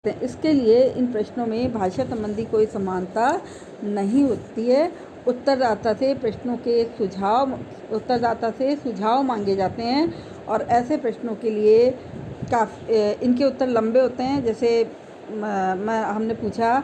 इसके लिए इन प्रश्नों में भाषा संबंधी कोई समानता नहीं होती है। उत्तरदाता से सुझाव मांगे जाते हैं और ऐसे प्रश्नों के लिए इनके उत्तर लंबे होते हैं। जैसे हमने पूछा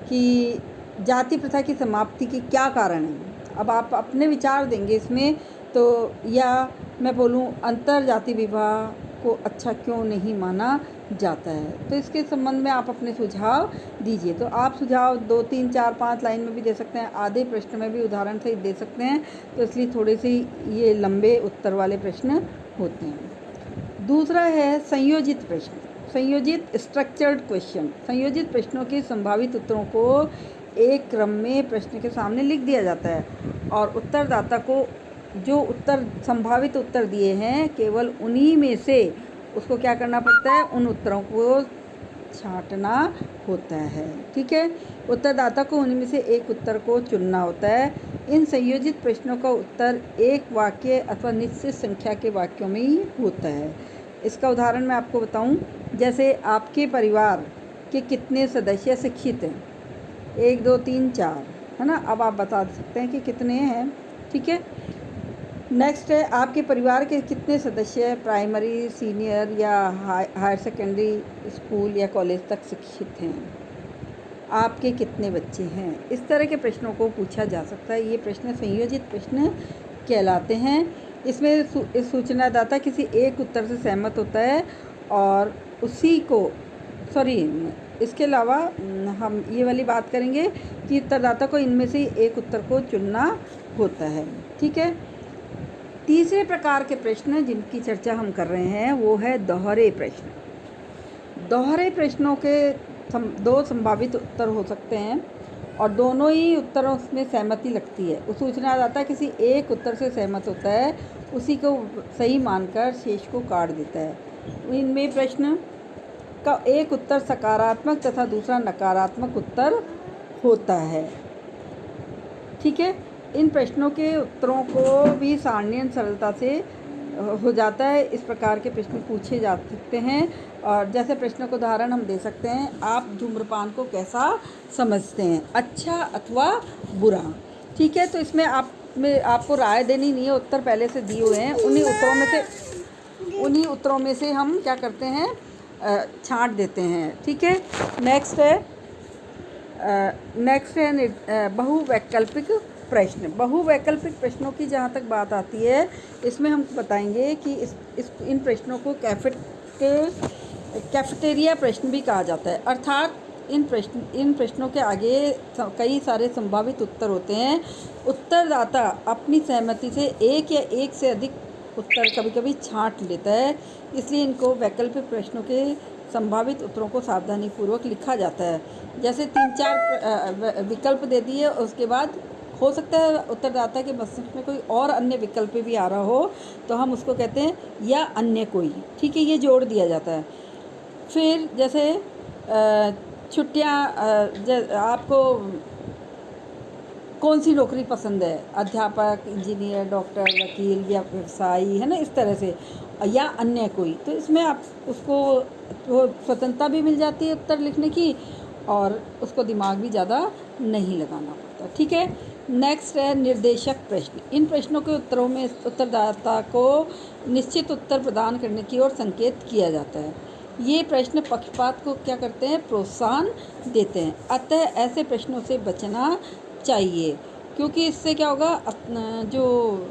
कि जाति प्रथा की समाप्ति के क्या कारण हैं। अब आप अपने विचार देंगे इसमें, तो या मैं बोलूँ अंतर जाति विवाह को अच्छा क्यों नहीं माना जाता है, तो इसके संबंध में आप अपने सुझाव दीजिए। तो आप सुझाव 2, 3, 4, 5 लाइन में भी दे सकते हैं, आधे प्रश्न में भी उदाहरण से दे सकते हैं। तो इसलिए थोड़े से ये लंबे उत्तर वाले प्रश्न होते हैं। दूसरा है संयोजित प्रश्न, संयोजित स्ट्रक्चर्ड क्वेश्चन। संयोजित प्रश्नों के संभावित उत्तरों को एक क्रम में प्रश्न के सामने लिख दिया जाता है और उत्तरदाता को जो संभावित उत्तर दिए हैं केवल उन्हीं में से उसको क्या करना पड़ता है, उन उत्तरों को छांटना होता है। ठीक है, उत्तरदाता को उन्हीं में से एक उत्तर को चुनना होता है। इन संयोजित प्रश्नों का उत्तर एक वाक्य अथवा निश्चित संख्या के वाक्यों में ही होता है। इसका उदाहरण मैं आपको बताऊं, जैसे आपके परिवार के कितने सदस्य शिक्षित हैं? 1, 2, 3, 4, है ना। अब आप बता सकते हैं कि कितने हैं। ठीक है, नेक्स्ट है आपके परिवार के कितने सदस्य प्राइमरी, सीनियर या हायर सेकेंडरी स्कूल या कॉलेज तक शिक्षित हैं? आपके कितने बच्चे हैं? इस तरह के प्रश्नों को पूछा जा सकता है। ये प्रश्न संयोजित प्रश्न कहलाते हैं। इसमें इस सूचनादाता किसी एक उत्तर से सहमत होता है और उसी को इसके अलावा हम ये वाली बात करेंगे कि उत्तरदाता को इनमें से एक उत्तर को चुनना होता है। ठीक है, तीसरे प्रकार के प्रश्न जिनकी चर्चा हम कर रहे हैं वो है दोहरे प्रश्न। दोहरे प्रश्नों के 2 संभावित उत्तर हो सकते हैं और दोनों ही उत्तरों में सहमति लगती है। उस सूचनादाता किसी एक उत्तर से सहमत होता है, उसी को सही मानकर शेष को काट देता है। इनमें प्रश्न का एक उत्तर सकारात्मक तथा दूसरा नकारात्मक उत्तर होता है। ठीक है, इन प्रश्नों के उत्तरों को भी सारणीय सरलता से हो जाता है। इस प्रकार के प्रश्न पूछे जा सकते हैं और जैसे प्रश्न का उदाहरण हम दे सकते हैं, आप धूम्रपान को कैसा समझते हैं, अच्छा अथवा बुरा? ठीक है, तो इसमें आपको राय देनी नहीं है, उत्तर पहले से दिए हुए हैं। उन्हीं उत्तरों में से हम क्या करते हैं, छांट देते हैं। ठीक है, नेक्स्ट है बहुवैकल्पिक प्रश्न। बहुवैकल्पिक प्रश्नों की जहाँ तक बात आती है, इसमें हम बताएंगे कि इन प्रश्नों को कैफेटेरिया प्रश्न भी कहा जाता है। अर्थात इन प्रश्नों के आगे कई सारे संभावित उत्तर होते हैं। उत्तरदाता अपनी सहमति से एक या एक से अधिक उत्तर कभी कभी छांट लेता है, इसलिए इनको वैकल्पिक प्रश्नों के संभावित उत्तरों को सावधानीपूर्वक लिखा जाता है। जैसे 3-4 विकल्प दे दिए, उसके बाद हो सकता है उत्तरदाता के मस्तिष्क में कोई और अन्य विकल्प भी आ रहा हो, तो हम उसको कहते हैं या अन्य कोई। ठीक है, ये जोड़ दिया जाता है। फिर जैसे छुट्टियाँ, आपको कौन सी नौकरी पसंद है? अध्यापक, इंजीनियर, डॉक्टर, वकील या व्यवसायी, है ना, इस तरह से, या अन्य कोई। तो इसमें आप उसको स्वतंत्रता भी मिल जाती है उत्तर लिखने की और उसको दिमाग भी ज़्यादा नहीं लगाना पड़ता। ठीक है, नेक्स्ट है निर्देशक प्रश्न। इन प्रश्नों के उत्तरों में उत्तरदाता को निश्चित उत्तर प्रदान करने की ओर संकेत किया जाता है। ये प्रश्न पक्षपात को क्या करते हैं, प्रोत्साहन देते हैं। अतः ऐसे प्रश्नों से बचना चाहिए, क्योंकि इससे क्या होगा, जो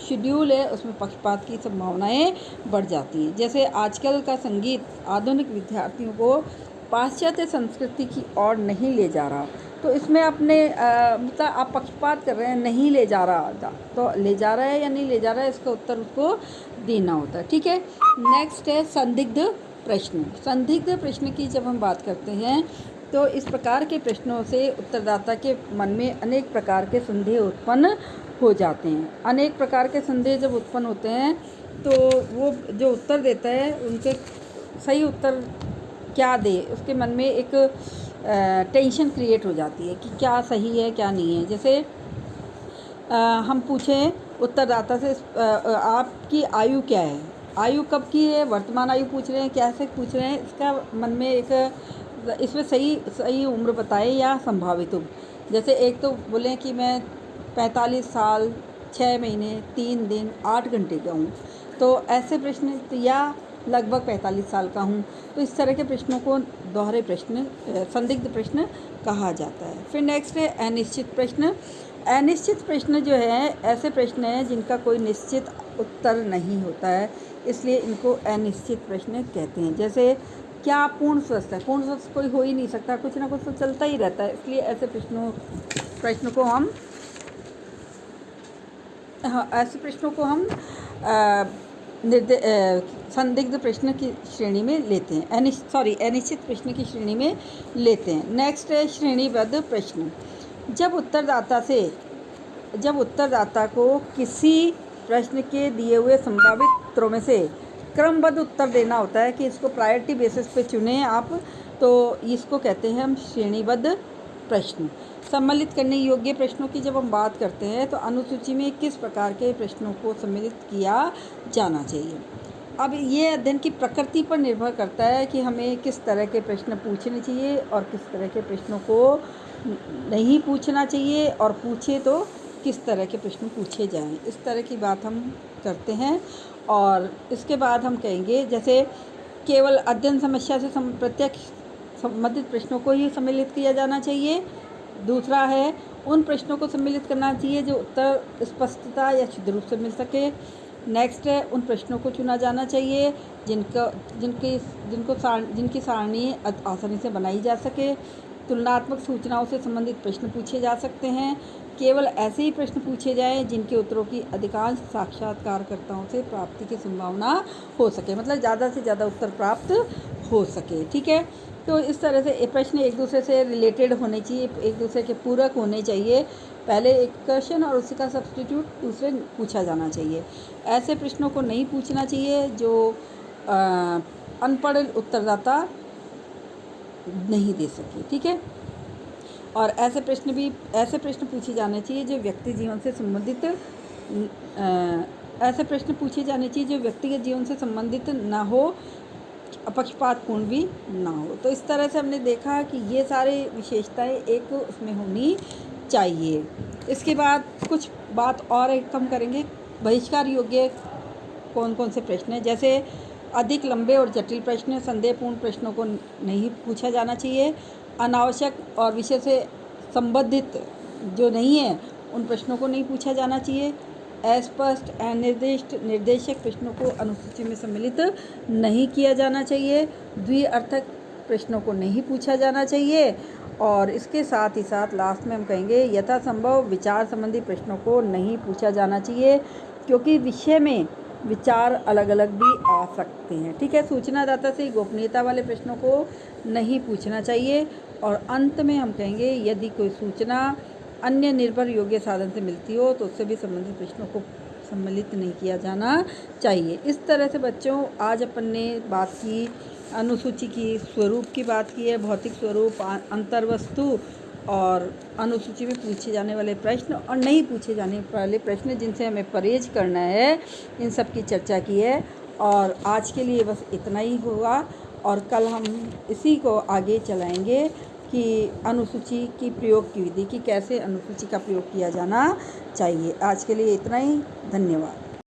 शेड्यूल है उसमें पक्षपात की संभावनाएं बढ़ जाती हैं। जैसे आजकल का संगीत आधुनिक विद्यार्थियों को पाश्चात्य संस्कृति की ओर नहीं ले जा रहा, तो इसमें मतलब आप पक्षपात कर रहे हैं, नहीं ले जा रहा, तो ले जा रहा है या नहीं ले जा रहा है, इसका उत्तर उसको देना होता है। ठीक है, नेक्स्ट है संदिग्ध प्रश्न। संदिग्ध प्रश्न की जब हम बात करते हैं, तो इस प्रकार के प्रश्नों से उत्तरदाता के मन में अनेक प्रकार के संदेह उत्पन्न हो जाते हैं। अनेक प्रकार के संदेह जब उत्पन्न होते हैं, तो वो जो उत्तर देता है उनके सही उत्तर क्या दे, उसके मन में एक टेंशन क्रिएट हो जाती है कि क्या सही है क्या नहीं है। जैसे हम पूछें उत्तरदाता से, आपकी आयु क्या है? आयु कब की है, वर्तमान आयु पूछ रहे हैं, कैसे पूछ रहे हैं, इसका मन में एक इसमें सही सही उम्र बताएं या संभावित उम्र। जैसे एक तो बोलें कि मैं 45 साल 6 महीने 3 दिन 8 घंटे का हूँ, तो ऐसे प्रश्न, तो या लगभग 45 साल का हूँ, तो इस तरह के प्रश्नों को दोहरे प्रश्न, संदिग्ध प्रश्न कहा जाता है। फिर नेक्स्ट है अनिश्चित प्रश्न। अनिश्चित प्रश्न जो है ऐसे प्रश्न हैं जिनका कोई निश्चित उत्तर नहीं होता है, इसलिए इनको अनिश्चित प्रश्न कहते हैं। जैसे क्या आप पूर्ण स्वस्थ है? पूर्ण स्वस्थ कोई हो ही नहीं सकता, कुछ ना कुछ तो चलता ही रहता है, इसलिए ऐसे प्रश्न को हम ऐसे प्रश्नों को हम संदिग्ध प्रश्न की श्रेणी में लेते हैं, अनिश्चित प्रश्न की श्रेणी में लेते हैं। नेक्स्ट है श्रेणीबद्ध प्रश्न। जब उत्तरदाता को किसी प्रश्न के दिए हुए संभावित उत्तरों में से क्रमबद्ध उत्तर देना होता है कि इसको प्रायोरिटी बेसिस पे चुनें आप, तो इसको कहते हैं हम श्रेणीबद्ध प्रश्न। सम्मिलित करने योग्य प्रश्नों की जब हम बात करते हैं तो अनुसूची में किस प्रकार के प्रश्नों को सम्मिलित किया जाना चाहिए। अब ये अध्ययन की प्रकृति पर निर्भर करता है कि हमें किस तरह के प्रश्न पूछने चाहिए और किस तरह के प्रश्नों को नहीं पूछना चाहिए, और पूछे तो किस तरह के प्रश्न पूछे जाएं, इस तरह की बात हम करते हैं। और इसके बाद हम कहेंगे जैसे केवल अध्ययन समस्या से प्रत्यक्ष संबंधित प्रश्नों को ही सम्मिलित किया जाना चाहिए। दूसरा है उन प्रश्नों को सम्मिलित करना चाहिए जो उत्तर स्पष्टता या शुद्ध रूप से मिल सके। नेक्स्ट है उन प्रश्नों को चुना जाना चाहिए जिनकी सारणी आसानी से बनाई जा सके। तुलनात्मक सूचनाओं से संबंधित प्रश्न पूछे जा सकते हैं। केवल ऐसे ही प्रश्न पूछे जाएं जिनके उत्तरों की अधिकांश साक्षात्कारकर्ताओं से प्राप्ति की संभावना हो सके, मतलब ज़्यादा से ज़्यादा उत्तर प्राप्त हो सके। ठीक है, तो इस तरह से ये प्रश्न एक दूसरे से रिलेटेड होने चाहिए, एक दूसरे के पूरक होने चाहिए। पहले एक क्वेश्चन और उसी का सब्स्टिट्यूट दूसरे पूछा जाना चाहिए। ऐसे प्रश्नों को नहीं पूछना चाहिए जो अनपढ़ उत्तरदाता नहीं दे सके। ठीक है, और ऐसे प्रश्न पूछे जाने चाहिए जो व्यक्तिगत जीवन से संबंधित ना हो, अपक्षपातपूर्ण भी ना हो। तो इस तरह से हमने देखा कि ये सारे विशेषताएं एक उसमें होनी चाहिए। इसके बाद कुछ बात और एक कम करेंगे, बहिष्कार योग्य कौन कौन से प्रश्न हैं। जैसे अधिक लंबे और जटिल प्रश्न, संदेहपूर्ण प्रश्नों को नहीं पूछा जाना चाहिए। अनावश्यक और विषय से संबंधित जो नहीं है उन प्रश्नों को नहीं पूछा जाना चाहिए। अस्पष्ट निर्देशक प्रश्नों को अनुसूची में सम्मिलित नहीं किया जाना चाहिए। द्विअर्थक प्रश्नों को नहीं पूछा जाना चाहिए। और इसके साथ ही साथ लास्ट में हम कहेंगे यथासंभव विचार संबंधी प्रश्नों को नहीं पूछा जाना चाहिए, क्योंकि विषय में विचार अलग अलग भी आ सकते हैं। ठीक है, सूचनादाता से गोपनीयता वाले प्रश्नों को नहीं पूछना चाहिए। और अंत में हम कहेंगे यदि कोई सूचना अन्य निर्भर योग्य साधन से मिलती हो तो उससे भी संबंधित प्रश्नों को सम्मिलित नहीं किया जाना चाहिए। इस तरह से बच्चों आज अपन ने बात की अनुसूची की स्वरूप की बात की है, भौतिक स्वरूप, अंतर्वस्तु और अनुसूची में पूछे जाने वाले प्रश्न और नहीं पूछे जाने वाले प्रश्न जिनसे हमें परहेज करना है, इन सब की चर्चा की है। और आज के लिए बस इतना ही होगा, और कल हम इसी को आगे चलाएंगे कि अनुसूची की प्रयोग की विधि, कि कैसे अनुसूची का प्रयोग किया जाना चाहिए। आज के लिए इतना ही, धन्यवाद।